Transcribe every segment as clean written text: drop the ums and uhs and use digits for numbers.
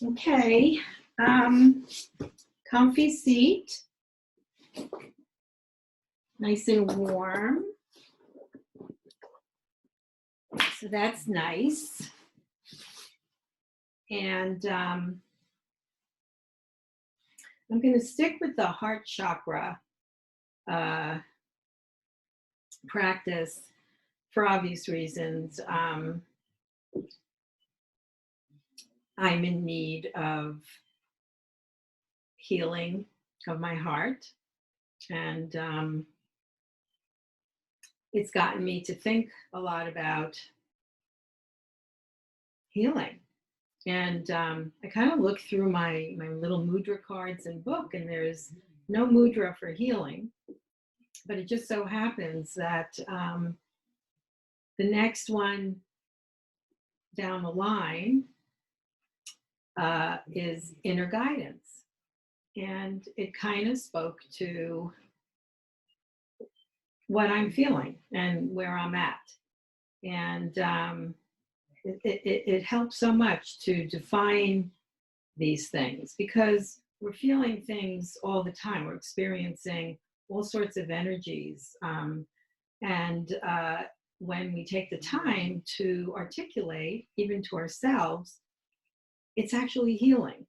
Okay, comfy seat, nice and warm. So that's nice. And I'm going to stick with the heart chakra practice for obvious reasons. I'm in need of healing of my heart, and it's gotten me to think a lot about healing. And I kind of look through my little mudra cards and book, and there's no mudra for healing. But it just so happens that the next one down the line is inner guidance. And it kind of spoke to what I'm feeling and where I'm at. And it helps so much to define these things because we're feeling things all the time. We're experiencing all sorts of energies. And when we take the time to articulate, even to ourselves, it's actually healing.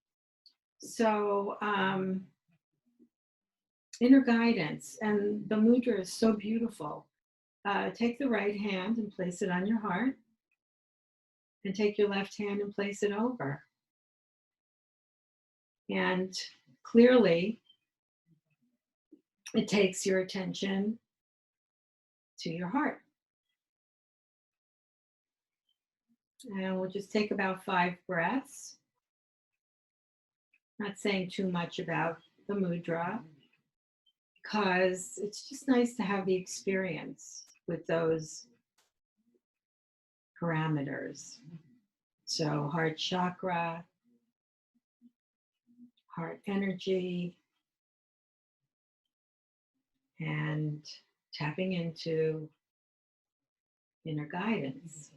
So inner guidance, and the mudra is so beautiful. Take the right hand and place it on your heart, and take your left hand and place it over. And clearly, it takes your attention to your heart. And we'll just take about 5 breaths. Not saying too much about the mudra, because it's just nice to have the experience with those parameters. So heart chakra, heart energy, and tapping into inner guidance.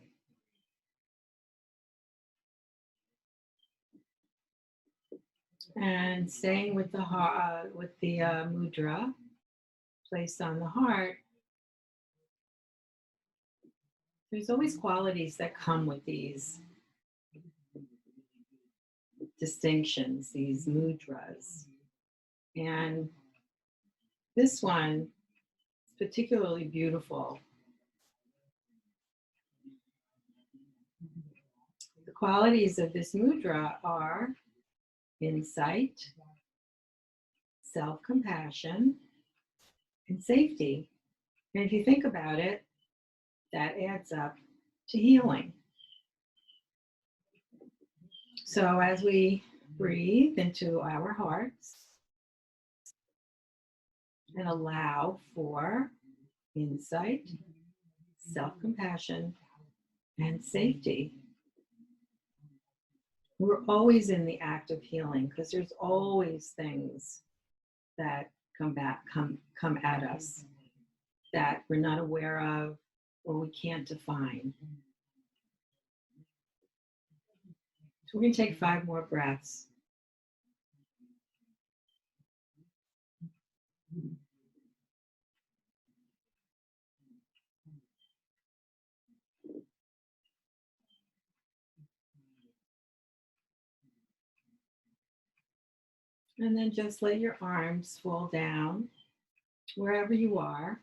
And staying with the heart, with the mudra placed on the heart. There's always qualities that come with these distinctions, these mudras. And this one is particularly beautiful. The qualities of this mudra are insight, self-compassion, and safety. And if you think about it, that adds up to healing. So as we breathe into our hearts and allow for insight, self-compassion, and safety, we're always in the act of healing because there's always things that come at us that we're not aware of or we can't define. So we're going to take 5 more breaths. And then just let your arms fall down wherever you are.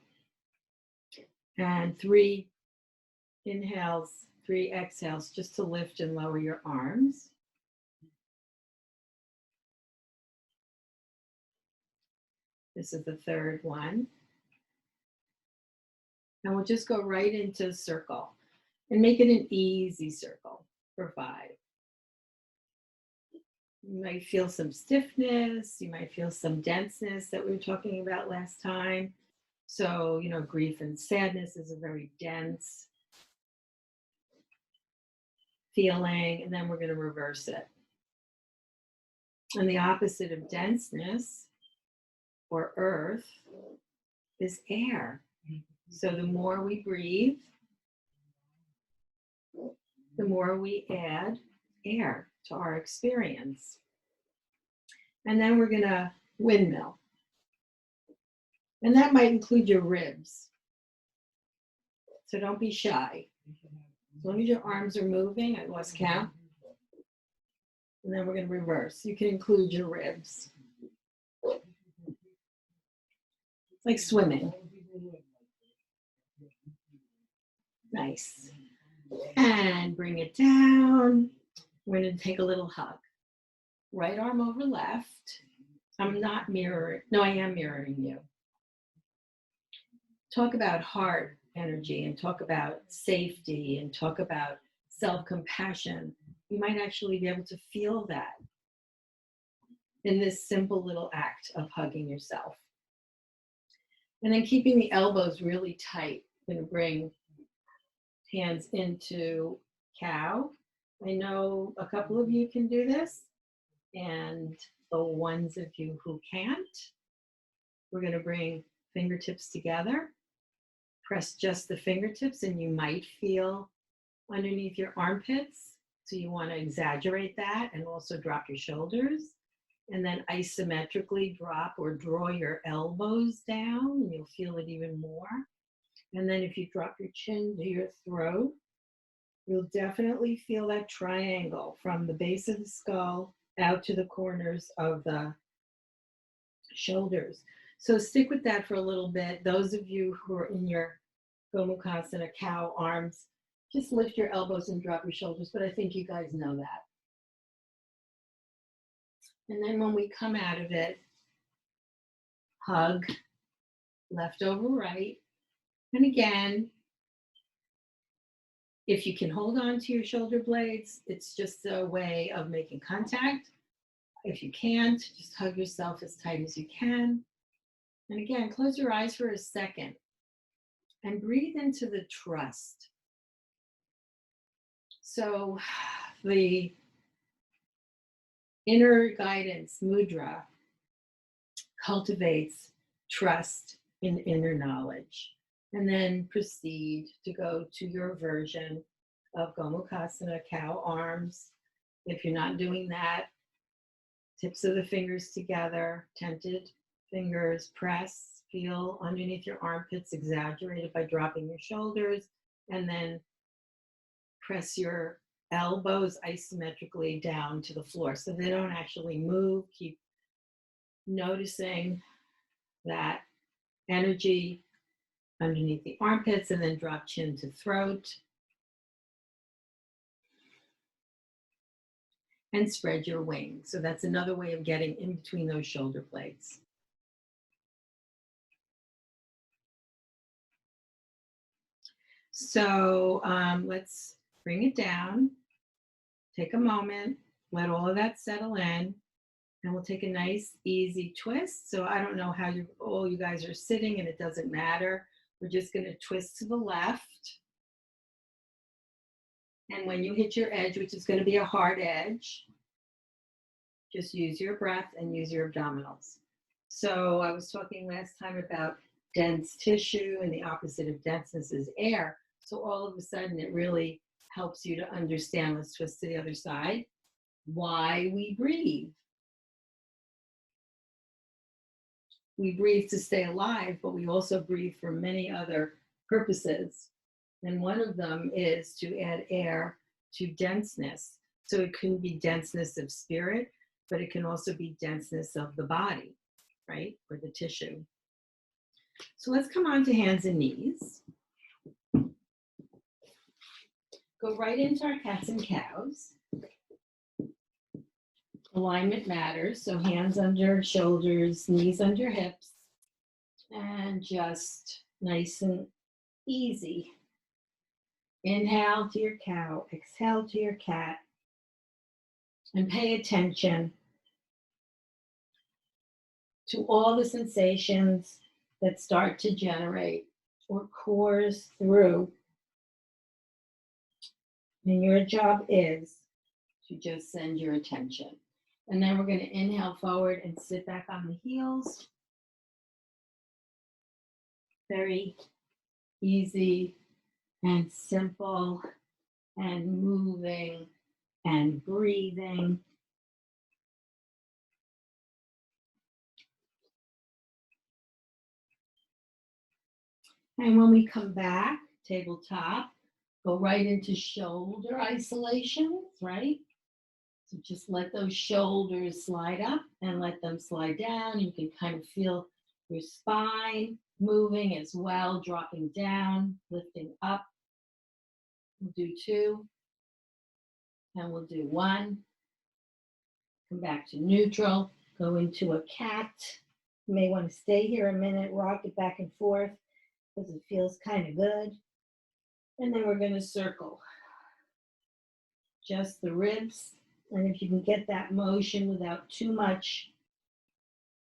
And 3 inhales, 3 exhales, just to lift and lower your arms. This is the 3rd one. And we'll just go right into a circle and make it an easy circle for 5. You might feel some stiffness, you might feel some denseness that we were talking about last time. So, grief and sadness is a very dense feeling, and then we're going to reverse it. And the opposite of denseness or earth is air. So the more we breathe, the more we add air to our experience. And then we're going to windmill. And that might include your ribs. So don't be shy. As long as your arms are moving, I lost count. And then we're going to reverse. You can include your ribs. It's like swimming. Nice. And bring it down. We're going to take a little hug. Right arm over left. I'm not mirroring. No, I am mirroring you. Talk about heart energy and talk about safety and talk about self-compassion. You might actually be able to feel that in this simple little act of hugging yourself. And then keeping the elbows really tight. I'm going to bring hands into cow. I know a couple of you can do this, and the ones of you who can't, we're going to bring fingertips together. Press just the fingertips, and you might feel underneath your armpits. So you want to exaggerate that and also drop your shoulders. And then isometrically drop or draw your elbows down, and you'll feel it even more. And then if you drop your chin to your throat, you'll definitely feel that triangle from the base of the skull out to the corners of the shoulders. So stick with that for a little bit. Those of you who are in your Gomukhasana cow arms, just lift your elbows and drop your shoulders, but I think you guys know that. And then when we come out of it, hug, left over right. And again, if you can hold on to your shoulder blades, it's just a way of making contact. If you can't, just hug yourself as tight as you can. And again, close your eyes for a second and breathe into the trust. So the inner guidance mudra cultivates trust in inner knowledge. And then proceed to go to your version of Gomukhasana, cow arms. If you're not doing that, tips of the fingers together, tented fingers, press, feel underneath your armpits, exaggerated by dropping your shoulders, and then press your elbows isometrically down to the floor so they don't actually move. Keep noticing that energy underneath the armpits, and then drop chin to throat. And spread your wings. So that's another way of getting in between those shoulder blades. So let's bring it down. Take a moment, let all of that settle in, and we'll take a nice, easy twist. So I don't know how all you guys are sitting, and it doesn't matter. We're just going to twist to the left. And when you hit your edge, which is going to be a hard edge, just use your breath and use your abdominals. So I was talking last time about dense tissue, and the opposite of denseness is air. So all of a sudden, it really helps you to understand, let's twist to the other side, why we breathe. We breathe to stay alive, but we also breathe for many other purposes. And one of them is to add air to denseness. So it can be denseness of spirit, but it can also be denseness of the body, right? Or the tissue. So let's come on to hands and knees. Go right into our cats and cows. Alignment matters, so hands under shoulders, knees under hips, and just nice and easy. Inhale to your cow, exhale to your cat, and pay attention to all the sensations that start to generate or course through. And your job is to just send your attention. And then we're going to inhale forward and sit back on the heels. Very easy and simple and moving and breathing. And when we come back, tabletop, go right into shoulder isolations, right? So just let those shoulders slide up and let them slide down. You can kind of feel your spine moving as well, dropping down, lifting up. We'll do 2, and we'll do 1. Come back to neutral, go into a cat. You may want to stay here a minute, rock it back and forth because it feels kind of good. And then we're going to circle just the ribs. And if you can get that motion without too much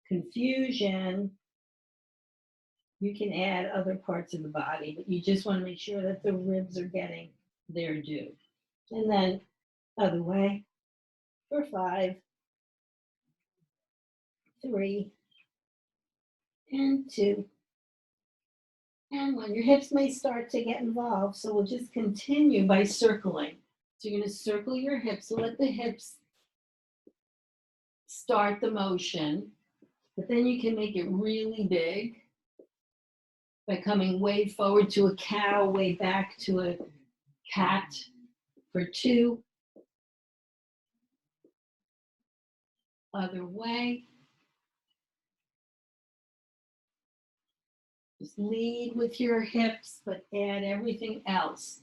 confusion, you can add other parts of the body, but you just want to make sure that the ribs are getting their due. And then other way for 5, 3, and 2. And 1. Your hips may start to get involved, so we'll just continue by circling. So you're going to circle your hips, so let the hips start the motion, but then you can make it really big by coming way forward to a cow, way back to a cat for 2. Other way. Just lead with your hips, but add everything else.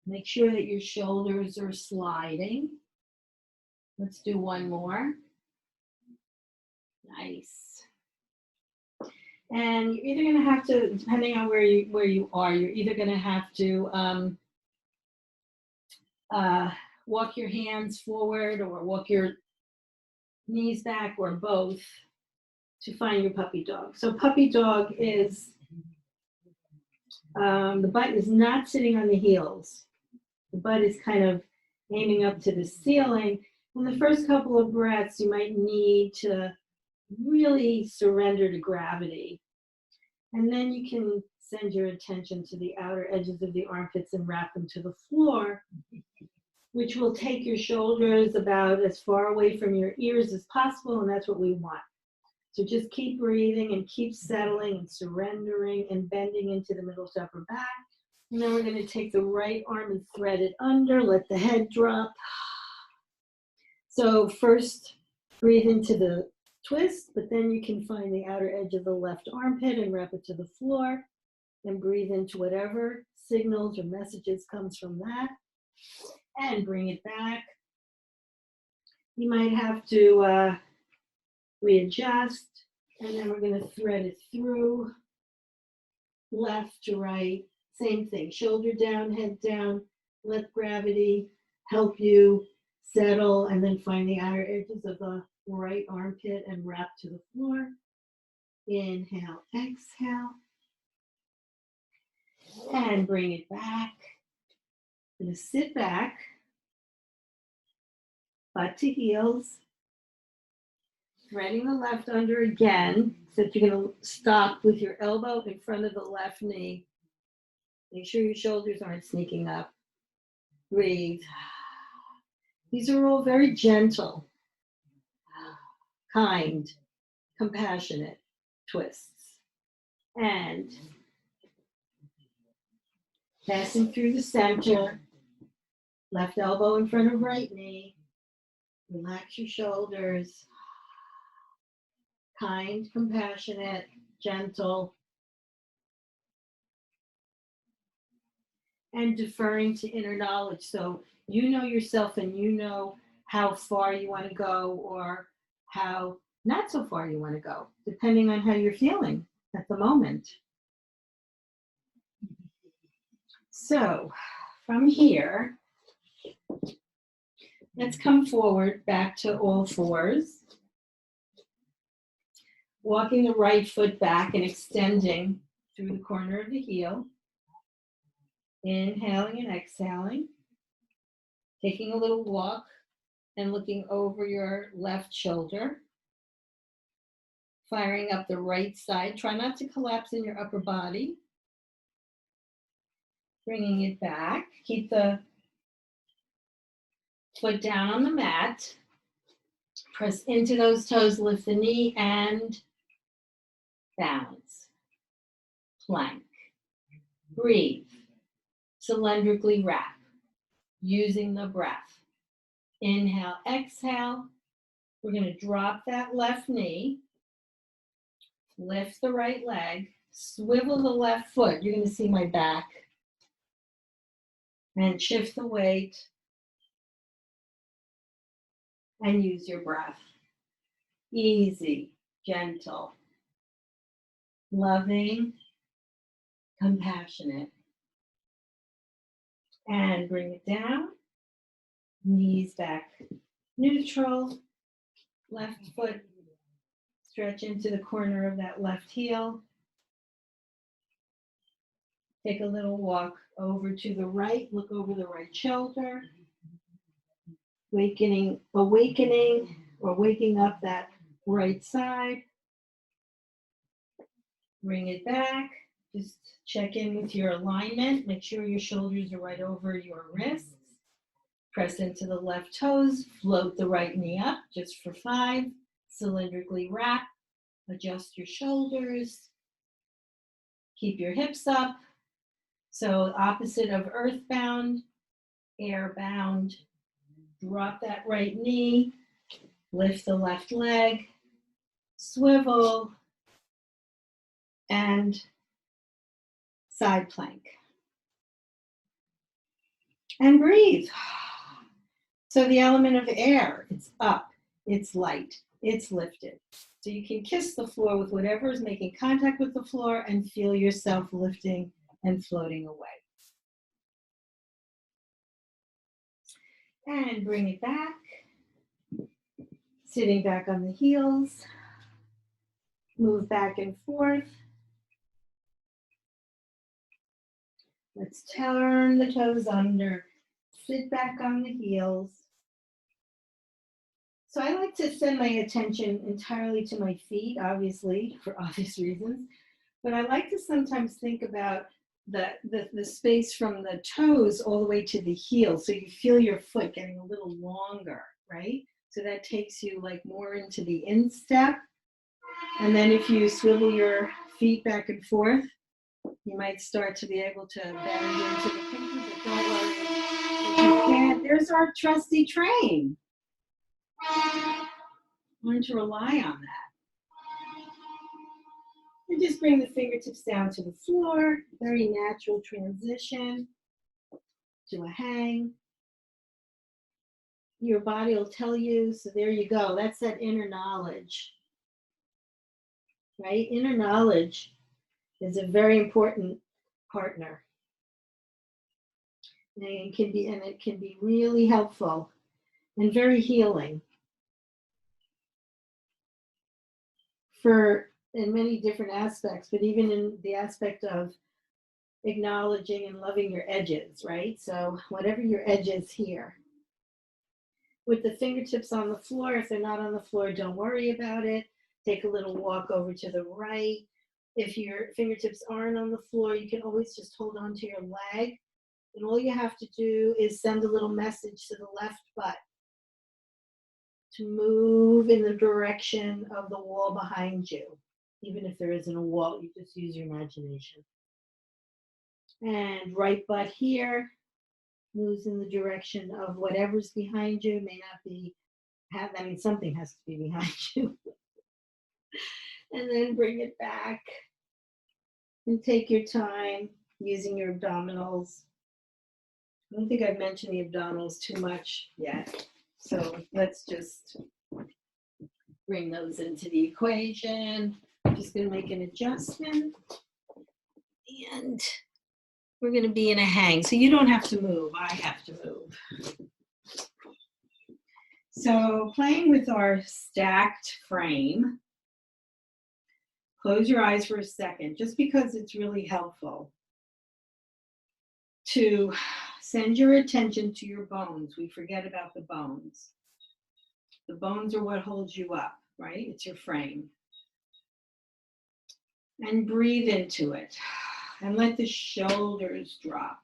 Make sure that your shoulders are sliding. Let's do 1 more. Nice. And you're either going to have to, depending on where you are, you're either going to have to walk your hands forward or walk your knees back or both to find your puppy dog. So puppy dog is, the butt is not sitting on the heels. The butt is kind of aiming up to the ceiling. In the first couple of breaths, you might need to really surrender to gravity. And then you can send your attention to the outer edges of the armpits and wrap them to the floor, which will take your shoulders about as far away from your ears as possible, and that's what we want. So just keep breathing and keep settling and surrendering and bending into the middle to upper back. And then we're going to take the right arm and thread it under, let the head drop. So first, breathe into the twist, but then you can find the outer edge of the left armpit and wrap it to the floor and breathe into whatever signals or messages comes from that and bring it back. You might have to readjust, and then we're going to thread it through left to right. Same thing, shoulder down, head down, let gravity help you settle, and then find the outer edges of the right armpit and wrap to the floor. Inhale, exhale, and bring it back. I'm going to sit back, butt to heels, threading the left under again, so that you're going to stop with your elbow in front of the left knee. Make sure your shoulders aren't sneaking up. Breathe. These are all very gentle, kind, compassionate twists. And passing through the center, left elbow in front of right knee. Relax your shoulders. Kind, compassionate, gentle. And deferring to inner knowledge. So you know yourself and you know how far you want to go or how not so far you want to go, depending on how you're feeling at the moment. So from here, let's come forward back to all fours. Walking the right foot back and extending through the corner of the heel. Inhaling and exhaling. Taking a little walk and looking over your left shoulder. Firing up the right side. Try not to collapse in your upper body. Bringing it back. Keep the Foot down on the mat. Press into those toes, lift the knee and balance. Plank. Breathe. Cylindrically wrap. Using the breath. Inhale, exhale. We're going to drop that left knee. Lift the right leg. Swivel the left foot. You're going to see my back. And shift the weight. And use your breath. Easy, gentle, loving, compassionate. And bring it down. Knees back neutral. Left foot. Stretch into the corner of that left heel. Take a little walk over to the right. Look over the right shoulder. Awakening or waking up that right side. Bring it back. Just check in with your alignment. Make sure your shoulders are right over your wrists. Press into the left toes. Float the right knee up just for 5. Cylindrically wrap. Adjust your shoulders. Keep your hips up. So opposite of earthbound, airbound. Drop that right knee. Lift the left leg. Swivel. And side plank. And breathe. So the element of air, it's up, it's light, it's lifted. So you can kiss the floor with whatever is making contact with the floor and feel yourself lifting and floating away. And bring it back. Sitting back on the heels. Move back and forth. Let's turn the toes under. Sit back on the heels. So I like to send my attention entirely to my feet, obviously, for obvious reasons. But I like to sometimes think about the space from the toes all the way to the heel. So you feel your foot getting a little longer, right? So that takes you like more into the instep. And then if you swivel your feet back and forth, you might start to be able to bend into the pinky, but don't worry. If you can't, there's our trusty train. Learn to rely on that. And just bring the fingertips down to the floor. Very natural transition to a hang. Your body will tell you, so there you go. That's that inner knowledge, right? Inner knowledge is a very important partner. And it can be really helpful and very healing in many different aspects, but even in the aspect of acknowledging and loving your edges, right? So whatever your edge is here. With the fingertips on the floor, if they're not on the floor, don't worry about it. Take a little walk over to the right. If your fingertips aren't on the floor, you can always just hold on to your leg. And all you have to do is send a little message to the left butt to move in the direction of the wall behind you. Even if there isn't a wall, you just use your imagination. And right butt here moves in the direction of whatever's behind you. May not be, something has to be behind you. And then bring it back and take your time using your abdominals. I don't think I've mentioned the abdominals too much yet. So let's just bring those into the equation. I'm just going to make an adjustment. And we're going to be in a hang. So you don't have to move. I have to move. So playing with our stacked frame, close your eyes for a second, just because it's really helpful to send your attention to your bones. We forget about the bones. The bones are what holds you up, right? It's your frame. And breathe into it. And let the shoulders drop.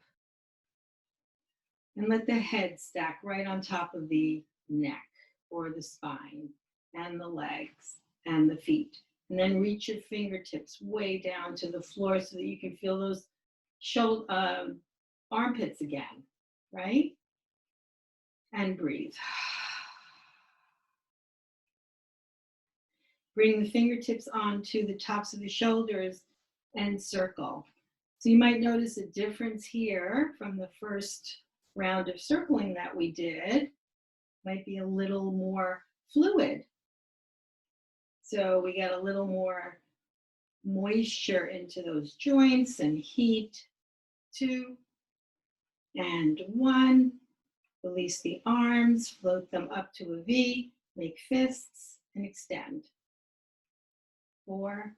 And let the head stack right on top of the neck or the spine and the legs and the feet. And then reach your fingertips way down to the floor so that you can feel those armpits again, right? And breathe. Bring the fingertips onto the tops of the shoulders and circle. So you might notice a difference here from the first round of circling that we did. Might be a little more fluid. So we get a little more moisture into those joints and heat. 2 and 1. Release the arms, float them up to a V, make fists, and extend. 4,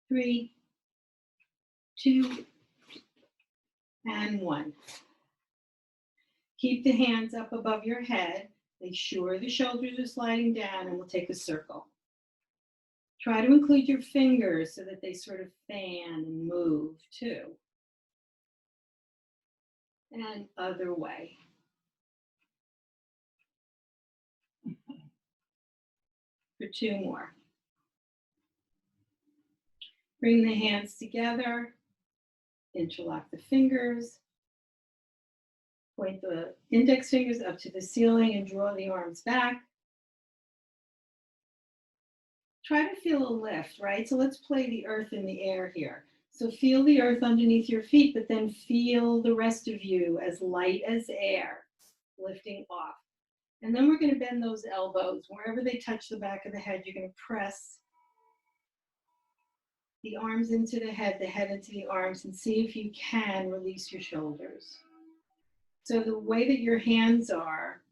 3, 2, and 1. Keep the hands up above your head. Make sure the shoulders are sliding down, and we'll take a circle. Try to include your fingers so that they sort of fan and move too. And other way. For 2 more. Bring the hands together, interlock the fingers, point the index fingers up to the ceiling and draw the arms back. Try to feel a lift, right? So let's play the earth in the air here. So feel the earth underneath your feet, but then feel the rest of you as light as air, lifting off. And then we're going to bend those elbows. Wherever they touch the back of the head, you're going to press the arms into the head into the arms, and see if you can release your shoulders. So the way that your hands are,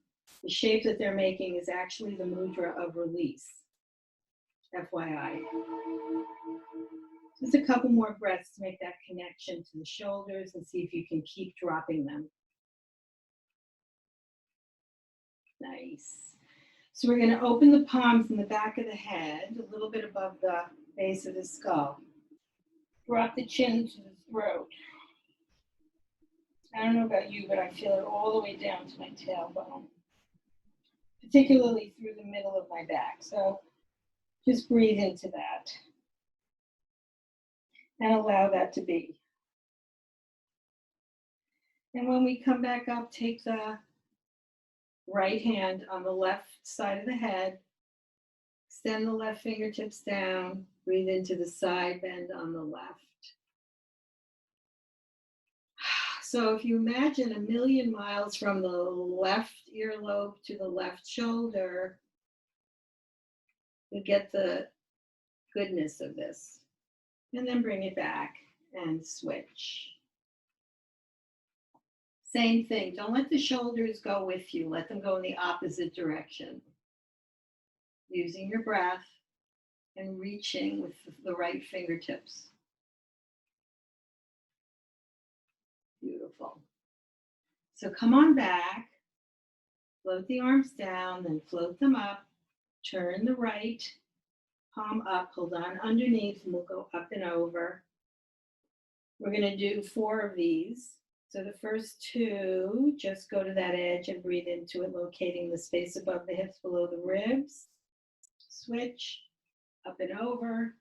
the shape that they're making is actually the mudra of release. FYI. Just a couple more breaths to make that connection to the shoulders and see if you can keep dropping them. Nice. So we're going to open the palms in the back of the head, a little bit above the base of the skull. Drop the chin to the throat. I don't know about you, but I feel it all the way down to my tailbone, particularly through the middle of my back. So just breathe into that and allow that to be. And when we come back up, take the right hand on the left side of the head, extend the left fingertips down, breathe into the side bend on the left. So if you imagine 1,000,000 miles from the left earlobe to the left shoulder, you get the goodness of this. And then bring it back and switch. Same thing, don't let the shoulders go with you. Let them go in the opposite direction. Using your breath and reaching with the right fingertips. Beautiful. So come on back, float the arms down, then float them up, turn the right palm up, hold on underneath, and we'll go up and over. We're going to do 4 of these. So the first 2, just go to that edge and breathe into it, locating the space above the hips below the ribs. Switch, up and over.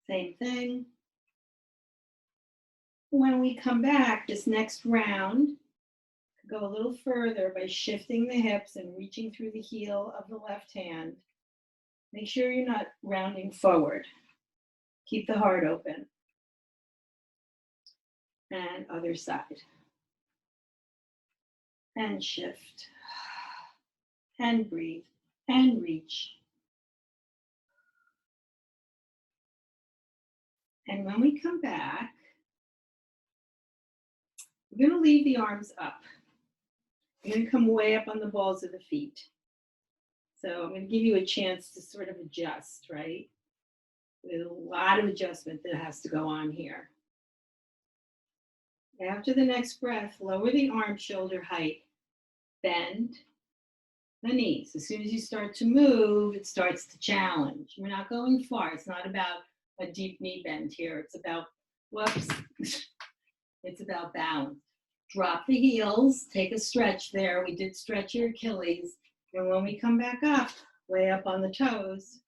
Same thing. When we come back, this next round, go a little further by shifting the hips and reaching through the heel of the left hand. Make sure you're not rounding forward. Keep the heart open. And other side. And shift. And breathe. And reach. And when we come back, we're going to leave the arms up. You're going to come way up on the balls of the feet. So I'm going to give you a chance to sort of adjust, right? There's a lot of adjustment that has to go on here. After the next breath, lower the arms shoulder height. Bend the knees. As soon as you start to move, it starts to challenge. We're not going far. It's not about a deep knee bend here. It's about, whoops, it's about balance. Drop the heels, take a stretch there. We did stretch your Achilles. And when we come back up, way up on the toes,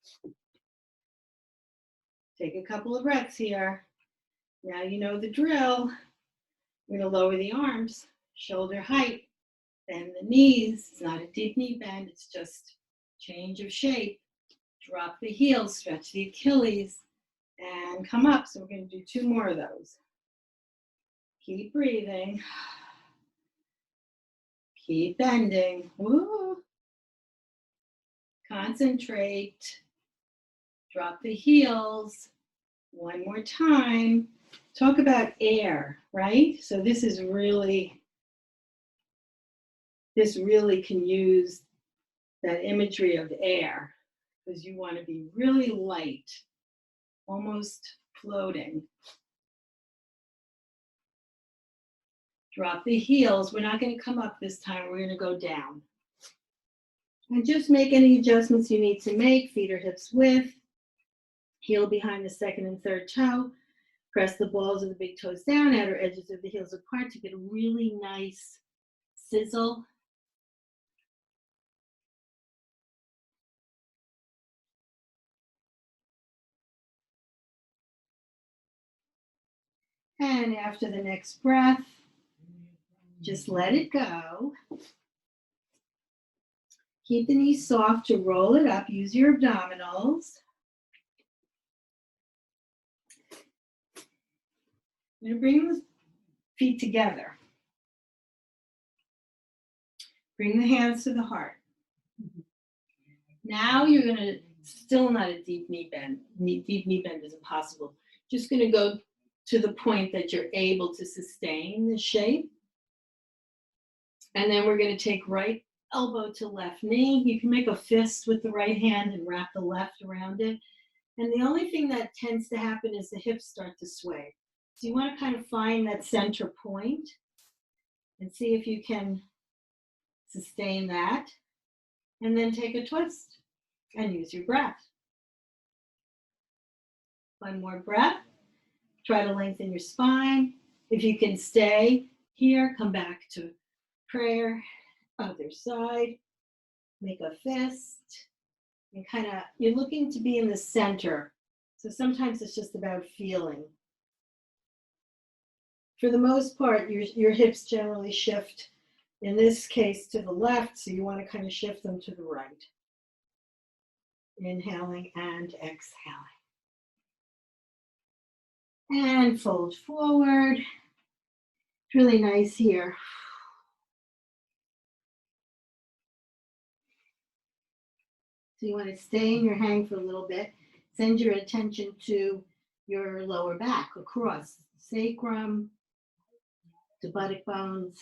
take a couple of breaths here. Now you know the drill. We're going to lower the arms, shoulder height, bend the knees. It's not a deep knee bend, it's just change of shape. Drop the heels, stretch the Achilles, and come up. So we're going to do 2 more of those. Keep breathing. Keep bending. Woo. Concentrate. Drop the heels. 1 more time. Talk about air, right? So this really can use that imagery of air, because you want to be really light, almost floating. Drop the heels. We're not going to come up this time. We're going to go down. And just make any adjustments you need to make. Feet or hips width. Heel behind the second and third toe. Press the balls of the big toes down, outer edges of the heels apart to get a really nice sizzle. And after the next breath, just let it go. Keep the knees soft to roll it up. Use your abdominals. You're going to bring the feet together. Bring the hands to the heart. Now you're going to, still not a deep knee bend. Deep knee bend is impossible. Just going to go to the point that you're able to sustain the shape. And then we're going to take right elbow to left knee. You can make a fist with the right hand and wrap the left around it. And the only thing that tends to happen is the hips start to sway. So you want to kind of find that center point and see if you can sustain that. And then take a twist and use your breath. 1 more breath. Try to lengthen your spine. If you can stay here, come back to prayer. Other side. Make a fist. And kind of, you're looking to be in the center. So sometimes it's just about feeling. For the most part, your hips generally shift, in this case, to the left. So you want to kind of shift them to the right. Inhaling and exhaling. And fold forward. It's really nice here. So you want to stay in your hang for a little bit. Send your attention to your lower back, across sacrum, to buttock bones.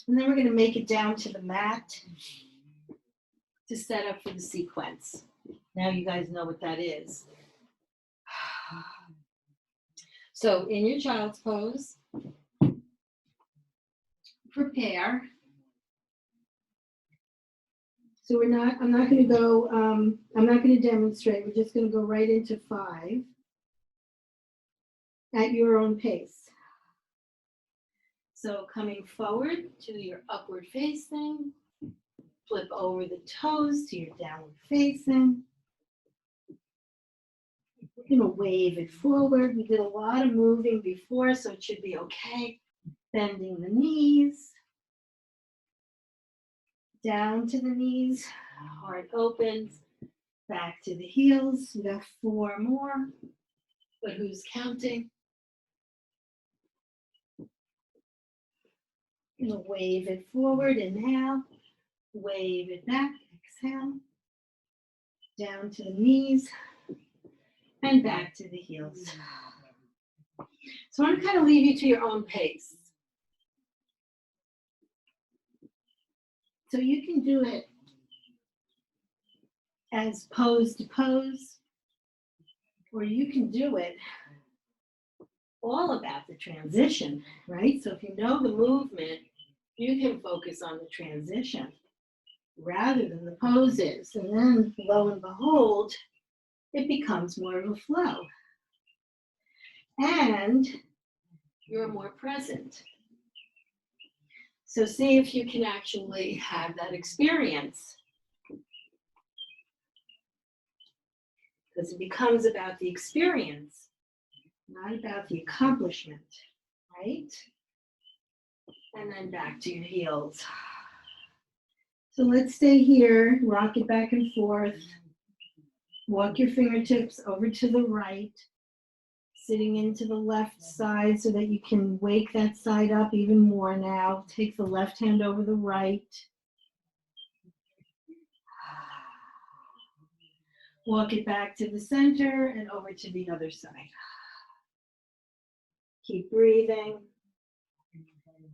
And then we're going to make it down to the mat to set up for the sequence. Now you guys know what that is. So in your child's pose, prepare. So I'm not going to demonstrate. We're just going to go right into 5 at your own pace. So coming forward to your upward facing, flip over the toes to your downward facing. We're going to wave it forward. We did a lot of moving before, so it should be okay. Bending the knees. Down to the knees, heart opens, back to the heels. We got 4 more, but who's counting? Gonna wave it forward, inhale, wave it back, exhale, down to the knees, and back to the heels. So I'm gonna kind of leave you to your own pace. So you can do it as pose to pose, or you can do it all about the transition, right? So if you know the movement, you can focus on the transition rather than the poses. And then lo and behold, it becomes more of a flow. And you're more present. So see if you can actually have that experience. Because it becomes about the experience, not about the accomplishment, right? And then back to your heels. So let's stay here, rock it back and forth. Walk your fingertips over to the right, sitting into the left side so that you can wake that side up even more now. Take the left hand over the right. Walk it back to the center and over to the other side. Keep breathing.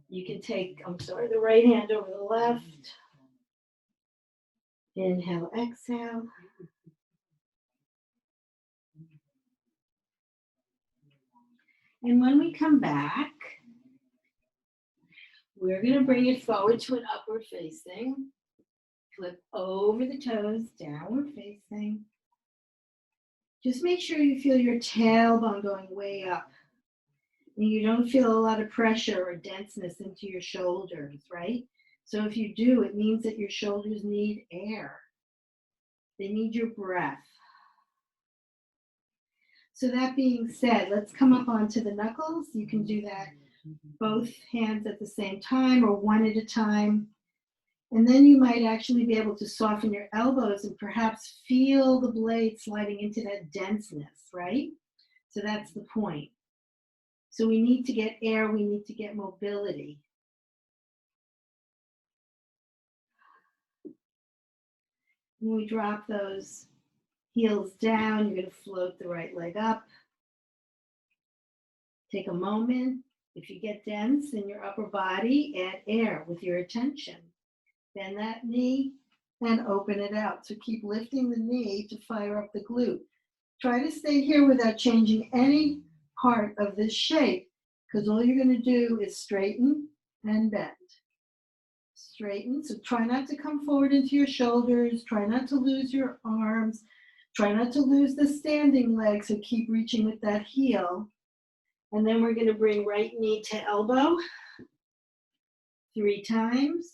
You can take, the right hand over the left. Inhale, exhale. And when we come back, we're going to bring it forward to an upward facing. Flip over the toes, downward facing. Just make sure you feel your tailbone going way up. And you don't feel a lot of pressure or denseness into your shoulders, right? So if you do, it means that your shoulders need air. They need your breath. So that being said, let's come up onto the knuckles. You can do that both hands at the same time or one at a time. And then you might actually be able to soften your elbows and perhaps feel the blade sliding into that denseness, right? So that's the point. So we need to get air, we need to get mobility. When we drop those heels down, you're going to float the right leg up. Take a moment. If you get dense in your upper body, add air with your attention. Bend that knee and open it out. So keep lifting the knee to fire up the glute. Try to stay here without changing any part of this shape, because all you're going to do is straighten and bend. Straighten, so try not to come forward into your shoulders, try not to lose your arms, try not to lose the standing leg, so keep reaching with that heel. And then we're going to bring right knee to elbow 3 times.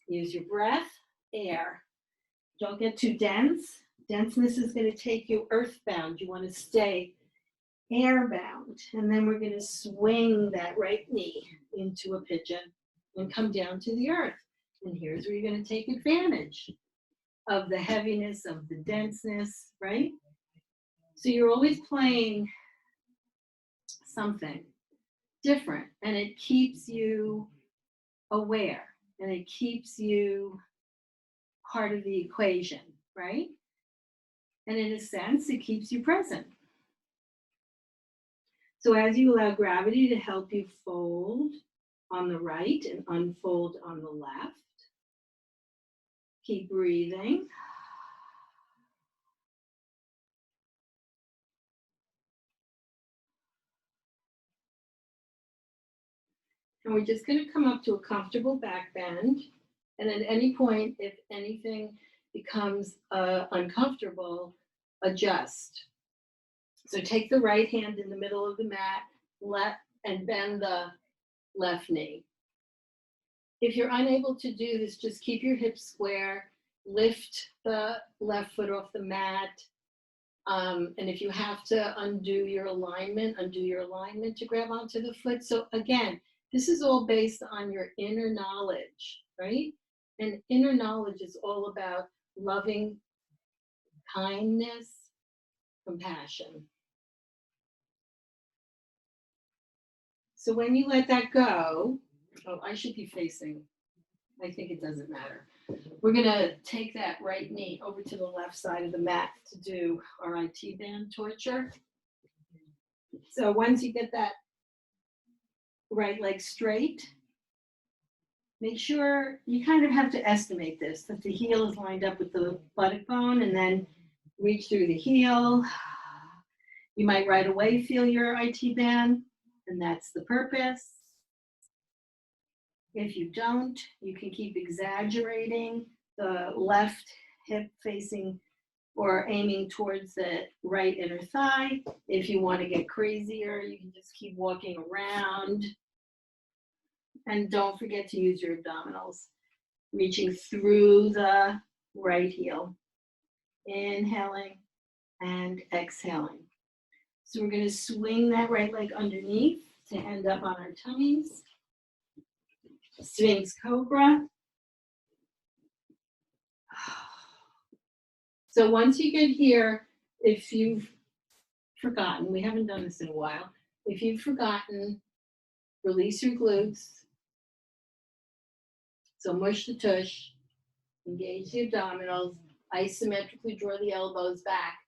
Use your breath, air. Don't get too dense. Denseness is going to take you earthbound. You want to stay airbound. And then we're going to swing that right knee into a pigeon and come down to the earth. And here's where you're going to take advantage of the heaviness, of the denseness, right? So you're always playing something different, and it keeps you aware, and it keeps you part of the equation, right? And in a sense, it keeps you present. So as you allow gravity to help you fold on the right and unfold on the left, keep breathing. And we're just going to come up to a comfortable back bend. And at any point, if anything becomes uncomfortable, adjust. So take the right hand in the middle of the mat, and bend the left knee. If you're unable to do this, just keep your hips square, lift the left foot off the mat. And if you have to undo your alignment to grab onto the foot. So again, this is all based on your inner knowledge, right? And inner knowledge is all about loving, kindness, compassion. So when you let that go, I should be facing, I think it doesn't matter. We're going to take that right knee over to the left side of the mat to do our IT band torture. So once you get that right leg straight, make sure you kind of have to estimate this, that the heel is lined up with the buttock bone, and then reach through the heel. You might right away feel your IT band, and that's the purpose. If you don't, you can keep exaggerating the left hip facing or aiming towards the right inner thigh. If you want to get crazier, you can just keep walking around. And don't forget to use your abdominals, reaching through the right heel, inhaling and exhaling. So we're going to swing that right leg underneath to end up on our tummies. Sphinx Cobra. So once you get here, if you've forgotten, we haven't done this in a while, if you've forgotten, release your glutes. So mush the tush, engage the abdominals, isometrically draw the elbows back,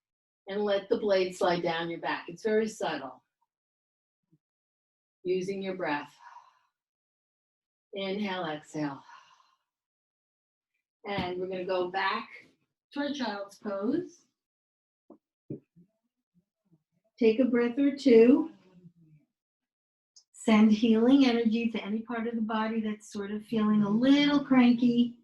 and let the blade slide down your back. It's very subtle. Using your breath. Inhale, exhale. And we're going to go back to our child's pose. Take a breath or two. Send healing energy to any part of the body that's sort of feeling a little cranky.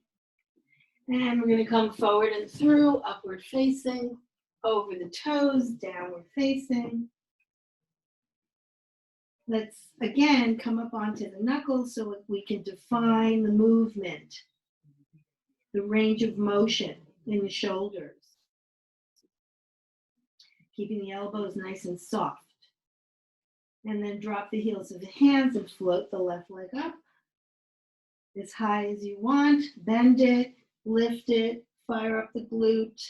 And we're going to come forward and through, upward facing, over the toes, downward facing. Let's, again, come up onto the knuckles so we can define the movement, the range of motion in the shoulders. Keeping the elbows nice and soft. And then drop the heels of the hands and float the left leg up as high as you want. Bend it, lift it, fire up the glute.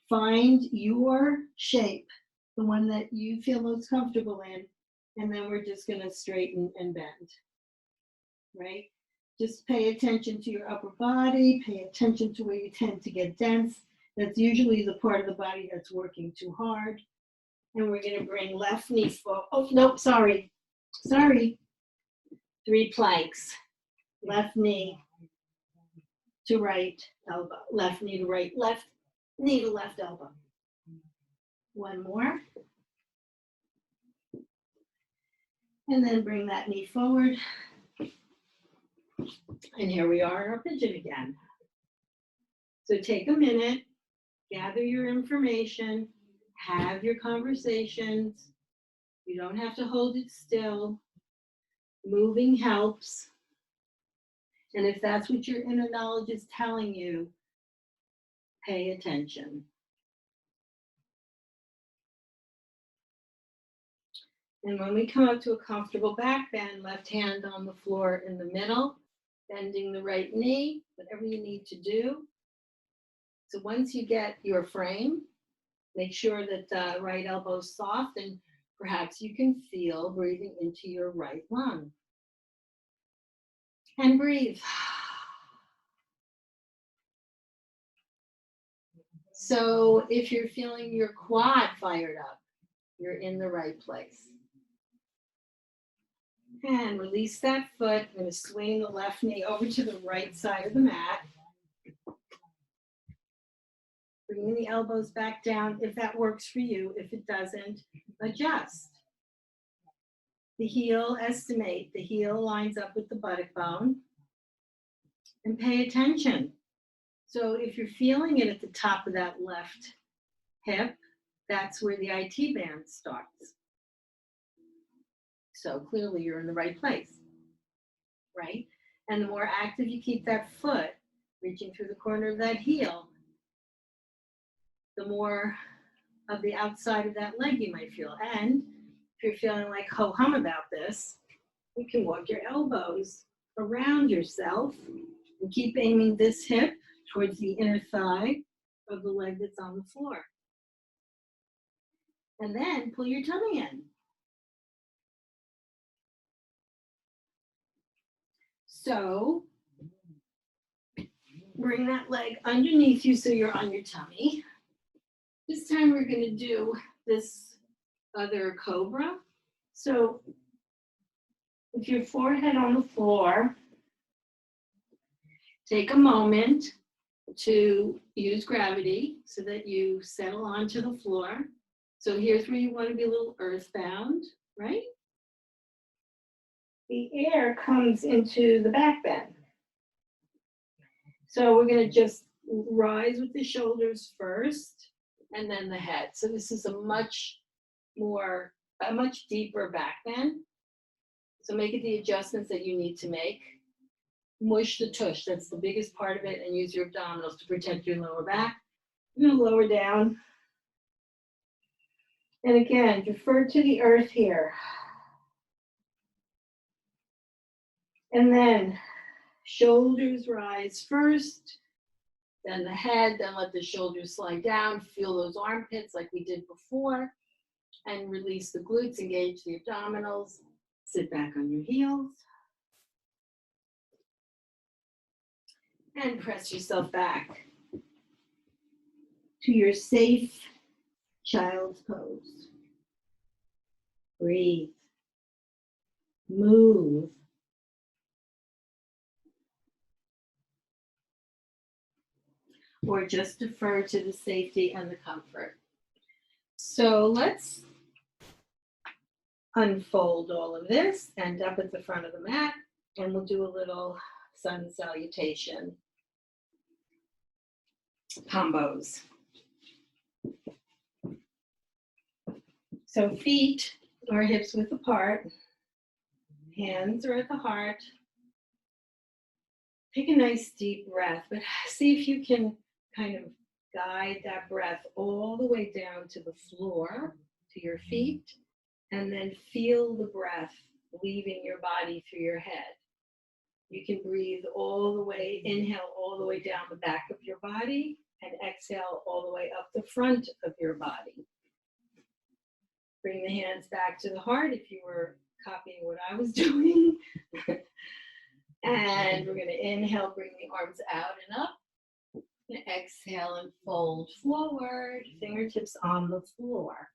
Find your shape, the one that you feel most comfortable in, and then we're just going to straighten and bend, right? Just pay attention to your upper body, pay attention to where you tend to get dense. That's usually the part of the body that's working too hard. And we're going to bring left knee forward. Oh, no, sorry. 3 planks. Left knee to right elbow. Left knee to right, left knee to left elbow. One more. And then bring that knee forward. And here we are in our pigeon again. So take a minute, gather your information, have your conversations. You don't have to hold it still. Moving helps. And if that's what your inner knowledge is telling you, pay attention. And when we come up to a comfortable back bend, left hand on the floor in the middle, bending the right knee, whatever you need to do. So once you get your frame, make sure that the right elbow is soft, and perhaps you can feel breathing into your right lung. And breathe. So if you're feeling your quad fired up, you're in the right place. And release that foot. I'm going to swing the left knee over to the right side of the mat. Bringing the elbows back down if that works for you. If it doesn't, adjust. The heel, estimate. The heel lines up with the buttock bone. And pay attention. So if you're feeling it at the top of that left hip, that's where the IT band starts. So clearly you're in the right place, right? And the more active you keep that foot, reaching through the corner of that heel, the more of the outside of that leg you might feel. And if you're feeling like ho-hum about this, you can walk your elbows around yourself and keep aiming this hip towards the inner thigh of the leg that's on the floor. And then pull your tummy in. So bring that leg underneath you so you're on your tummy. This time we're going to do this other cobra. So with your forehead on the floor, take a moment to use gravity so that you settle onto the floor. So here's where you want to be a little earthbound, right? The air comes into the back bend. So we're going to just rise with the shoulders first and then the head. So this is a much deeper back bend. So make it the adjustments that you need to make. Mush the tush, that's the biggest part of it, and use your abdominals to protect your lower back. I'm gonna lower down. And again, defer to the earth here. And then shoulders rise first, then the head, then let the shoulders slide down. Feel those armpits like we did before, and release the glutes, engage the abdominals. Sit back on your heels. And press yourself back to your safe child's pose. Breathe. Move. Or just defer to the safety and the comfort. So let's unfold all of this, end up at the front of the mat, and we'll do a little sun salutation combos. So feet are hips width apart, hands are at the heart. Take a nice deep breath, but see if you can kind of guide that breath all the way down to the floor, to your feet, and then feel the breath leaving your body through your head. You can breathe all the way, inhale all the way down the back of your body, and exhale all the way up the front of your body. Bring the hands back to the heart if you were copying what I was doing. And we're going to inhale, bring the arms out and up. And exhale and fold forward, fingertips on the floor.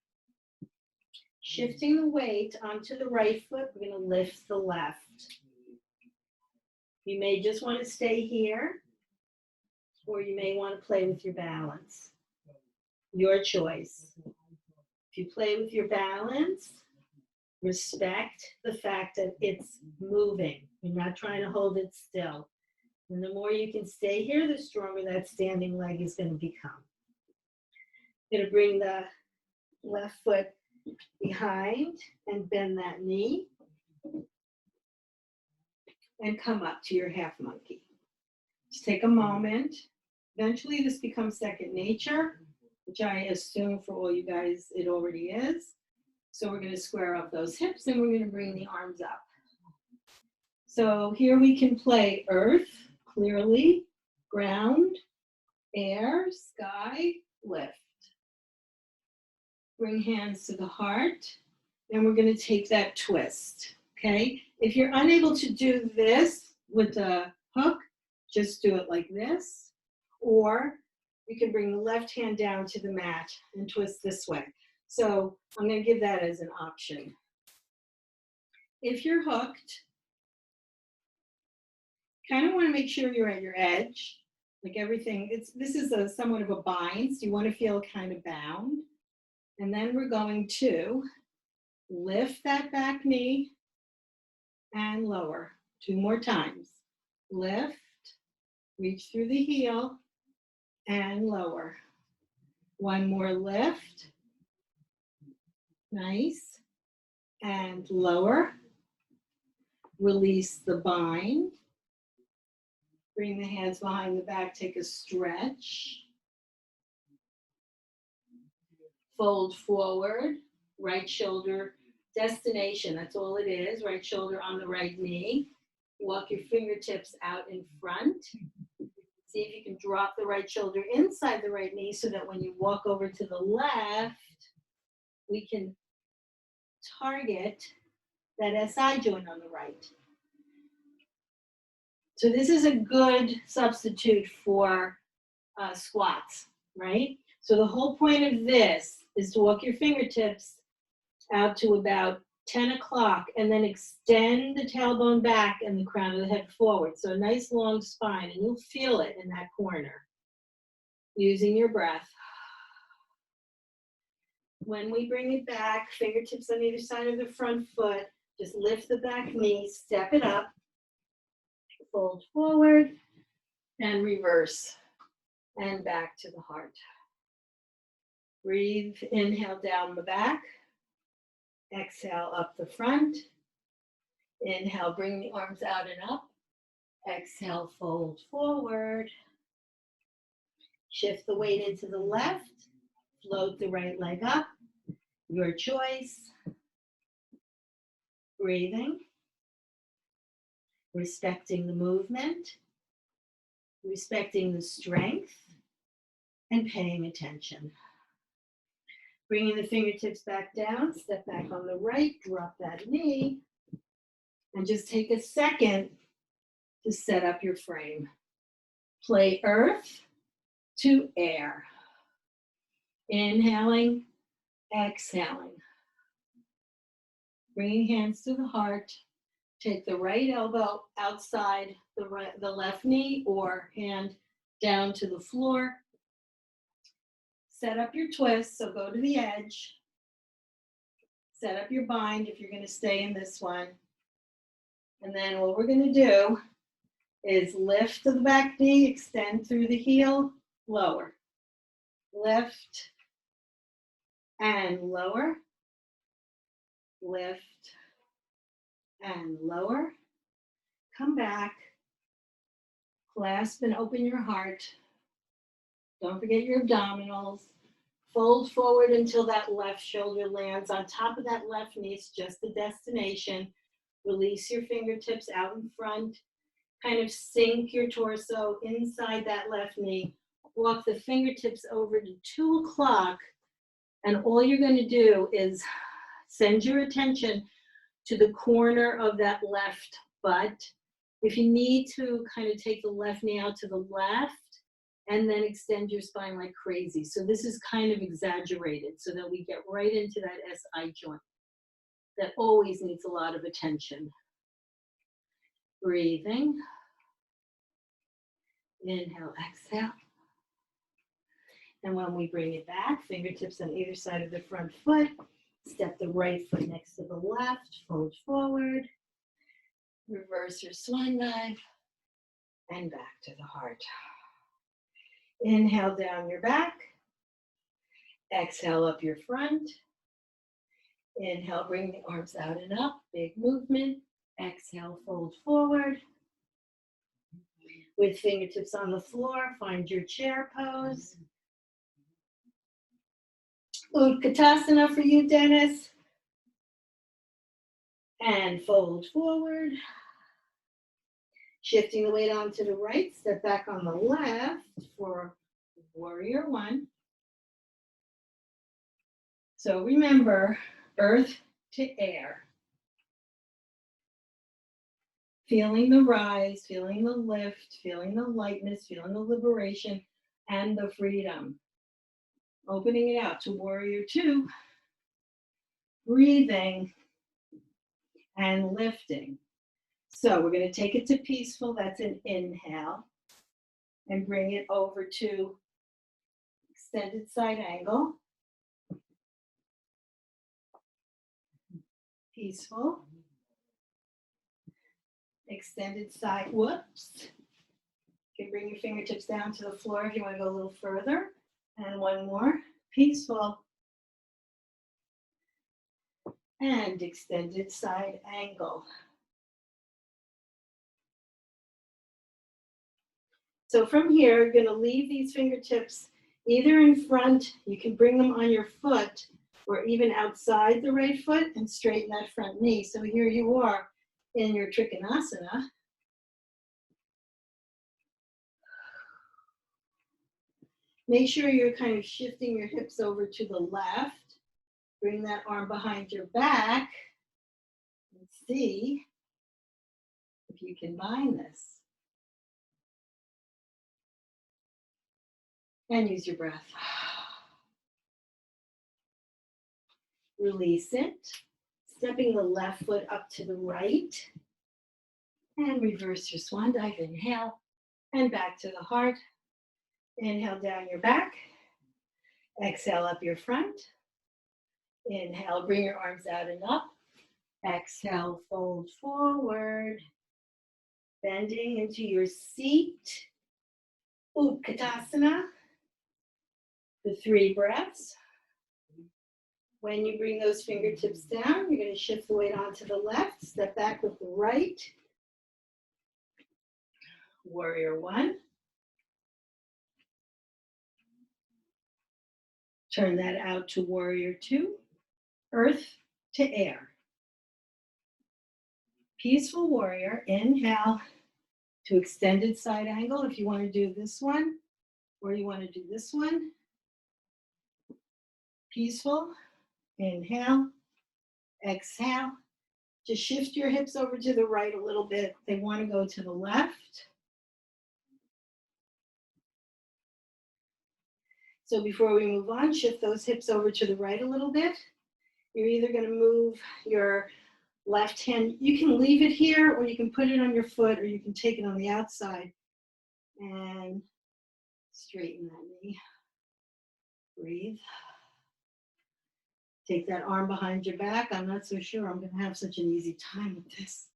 Shifting the weight onto the right foot, we're going to lift the left. You may just want to stay here, or you may want to play with your balance. Your choice. If you play with your balance, respect the fact that it's moving. You're not trying to hold it still. And the more you can stay here, the stronger that standing leg is going to become. You're going to bring the left foot behind and bend that knee. And come up to your half monkey. Just take a moment. Eventually this becomes second nature, which I assume for all you guys it already is. So we're going to square up those hips and we're going to bring the arms up. So here we can play earth, clearly, ground, air, sky, lift. Bring hands to the heart, and we're going to take that twist, okay? If you're unable to do this with a hook, just do it like this, or you can bring the left hand down to the mat and twist this way. So I'm going to give that as an option. If you're hooked, kind of want to make sure you're at your edge, like everything. This is somewhat of a bind, so you want to feel kind of bound. And then we're going to lift that back knee and lower. 2 more times. Lift, reach through the heel, and lower. 1 more lift. Nice. And lower. Release the bind. Bring the hands behind the back, take a stretch. Fold forward, right shoulder, destination, that's all it is, right shoulder on the right knee. Walk your fingertips out in front. See if you can drop the right shoulder inside the right knee so that when you walk over to the left, we can target that SI joint on the right. So this is a good substitute for squats, right? So the whole point of this is to walk your fingertips out to about 10 o'clock and then extend the tailbone back and the crown of the head forward. So a nice long spine, and you'll feel it in that corner using your breath. When we bring it back, fingertips on either side of the front foot, just lift the back knee, step it up, fold forward, and reverse. and back to the heart. Breathe, inhale down the back. Exhale up the front. Inhale, bring the arms out and up. Exhale, fold forward. Shift the weight into the left. Float the right leg up. Your choice. Breathing. Respecting the movement. Respecting the strength. And paying attention. Bringing the fingertips back down. Step back on the right. Drop that knee. And just take a second to set up your frame. Play earth to air. Inhaling, exhaling. Bringing hands to the heart. Take the right elbow outside the left knee or hand down to the floor. Set up your twist, so go to the edge. Set up your bind if you're going to stay in this one. And then what we're going to do is lift to the back knee, extend through the heel, lower. Lift and lower. Lift and lower. Come back. Clasp and open your heart. Don't forget your abdominals. Fold forward until that left shoulder lands on top of that left knee. It's just the destination. Release your fingertips out in front. Kind of sink your torso inside that left knee. Walk the fingertips over to 2 o'clock. And all you're going to do is send your attention to the corner of that left butt. If you need to kind of take the left knee out to the left and then extend your spine like crazy. So this is kind of exaggerated so that we get right into that SI joint. That always needs a lot of attention. Breathing. Inhale, exhale. And when we bring it back, fingertips on either side of the front foot. Step the right foot next to the left. Fold forward. Reverse your swan dive. And back to the heart. Inhale down your back. Exhale up your front. Inhale, bring the arms out and up. Big movement. Exhale, fold forward. With fingertips on the floor, find your chair pose. Utkatasana for you, Dennis. And fold forward. Shifting the weight onto the right, step back on the left for warrior one. So remember, earth to air. Feeling the rise, feeling the lift, feeling the lightness, feeling the liberation, and the freedom. Opening it out to warrior two. Breathing and lifting. So we're going to take it to peaceful. That's an inhale. And bring it over to extended side angle. Peaceful. Extended side, whoops. You can bring your fingertips down to the floor if you want to go a little further. And one more, peaceful. And extended side angle. So from here, you're going to leave these fingertips either in front, you can bring them on your foot, or even outside the right foot and straighten that front knee. So here you are in your Trikonasana. Make sure you're kind of shifting your hips over to the left. Bring that arm behind your back and see if you can bind this. And use your breath. Release it. Stepping the left foot up to the right. And reverse your swan dive. Inhale. And back to the heart. Inhale down your back. Exhale up your front. Inhale, bring your arms out and up. Exhale, fold forward. Bending into your seat. Utkatasana, the 3 breaths. When you bring those fingertips down, you're going to shift the weight onto the left, step back with the right. Warrior 1. Turn that out to warrior 2. Earth to air. Peaceful warrior. Inhale to extended side angle if you want to do this one, or you want to do this one. Peaceful. Inhale. Exhale. Just shift your hips over to the right a little bit. They want to go to the left. So before we move on, shift those hips over to the right a little bit. You're either going to move your left hand. You can leave it here, or you can put it on your foot, or you can take it on the outside and straighten that knee. Breathe. Take that arm behind your back. I'm not so sure I'm going to have such an easy time with this.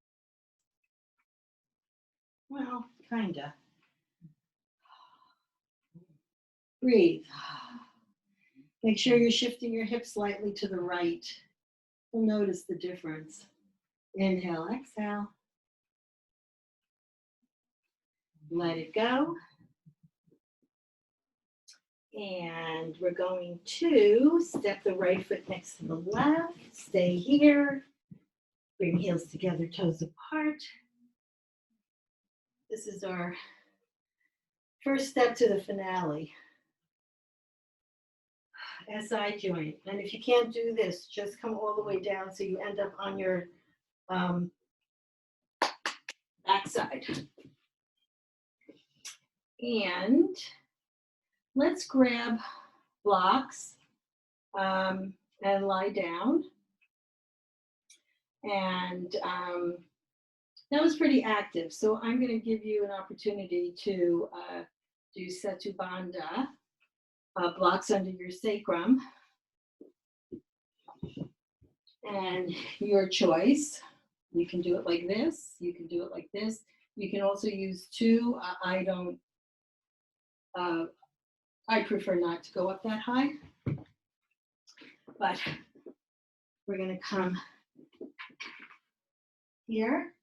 Well, kinda. Breathe. Make sure you're shifting your hips slightly to the right. You'll notice the difference. Inhale, exhale. Let it go. And we're going to step the right foot next to the left. Stay here. Bring heels together, toes apart. This is our first step to the finale. SI joint. And if you can't do this, just come all the way down so you end up on your backside. And let's grab blocks and lie down. And that was pretty active. So I'm going to give you an opportunity to do Setu Bandha, blocks under your sacrum. And your choice. You can do it like this. You can do it like this. You can also use 2. I prefer not to go up that high. But we're going to come here.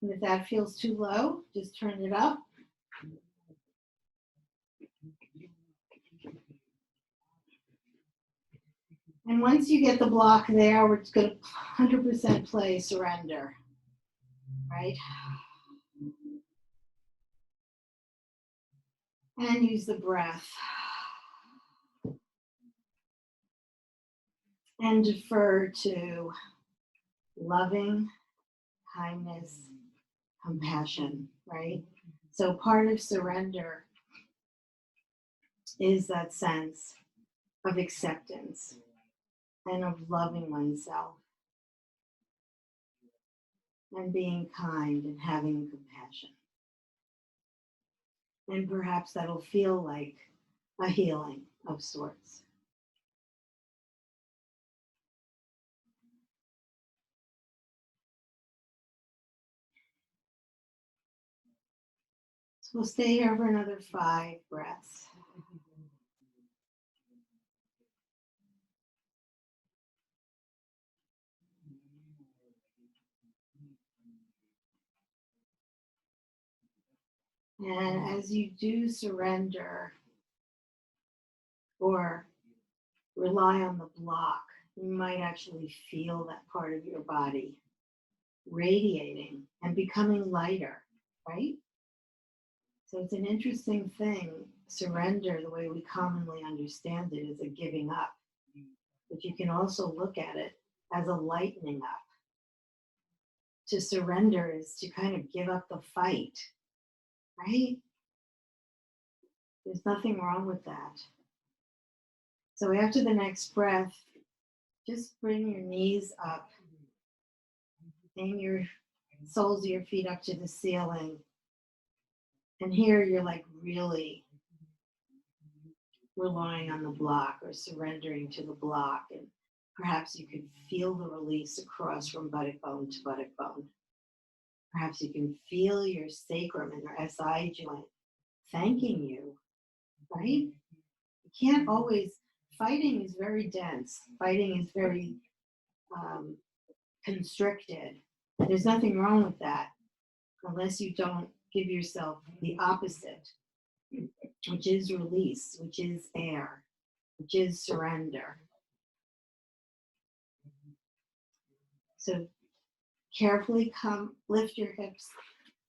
And if that feels too low, just turn it up. And once you get the block there, we're just going to 100% play surrender, right? And use the breath. And defer to loving, kindness, compassion, right? So part of surrender is that sense of acceptance and of loving oneself and being kind and having compassion. And perhaps that'll feel like a healing of sorts. So we'll stay here for another 5 breaths. And as you do surrender or rely on the block, you might actually feel that part of your body radiating and becoming lighter, right? So it's an interesting thing. Surrender, the way we commonly understand it, is a giving up. But you can also look at it as a lightening up. To surrender is to kind of give up the fight, right? There's nothing wrong with that. So after the next breath, just bring your knees up. Aim your soles of your feet up to the ceiling. And here you're like really relying on the block or surrendering to the block. And perhaps you can feel the release across from buttock bone to buttock bone. Perhaps you can feel your sacrum and your SI joint thanking you, right? You can't always, fighting is very dense. Fighting is very constricted. There's nothing wrong with that unless you don't give yourself the opposite, which is release, which is air, which is surrender. So carefully come, lift your hips,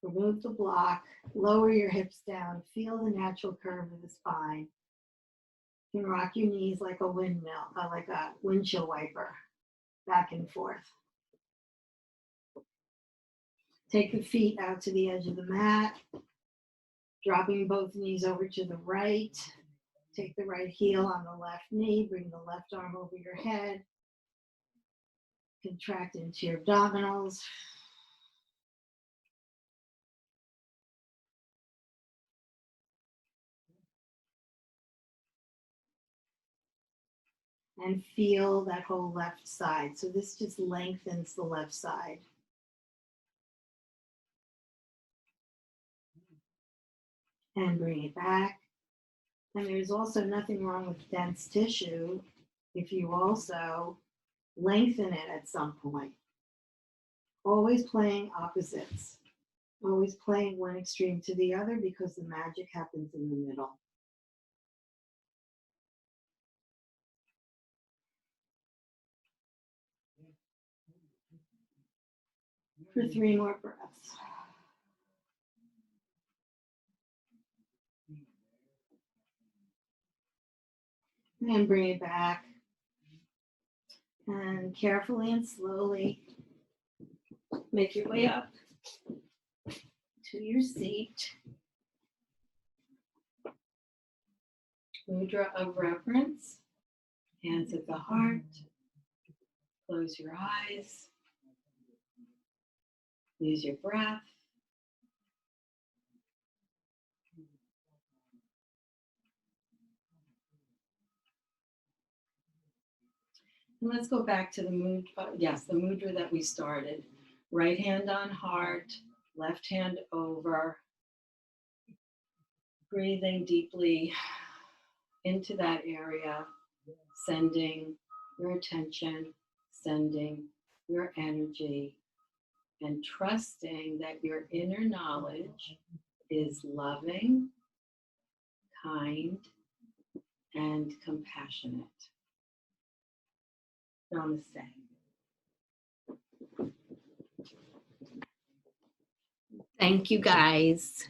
remove the block, lower your hips down, feel the natural curve of the spine. You can rock your knees like a windmill, like a windshield wiper, back and forth. Take the feet out to the edge of the mat, dropping both knees over to the right. Take the right heel on the left knee, bring the left arm over your head. Contract into your abdominals. And feel that whole left side. So this just lengthens the left side. And bring it back. And there's also nothing wrong with dense tissue if you also lengthen it at some point. Always playing opposites. Always playing one extreme to the other because the magic happens in the middle. For 3 more breaths. And bring it back. And carefully and slowly make your way up to your seat. Mudra of reverence. Hands at the heart. Close your eyes. Use your breath. And let's go back to the mudra, the mudra that we started. Right hand on heart, left hand over. Breathing deeply into that area, sending your attention, sending your energy, and trusting that your inner knowledge is loving, kind, and compassionate. Namaste. Thank you, guys.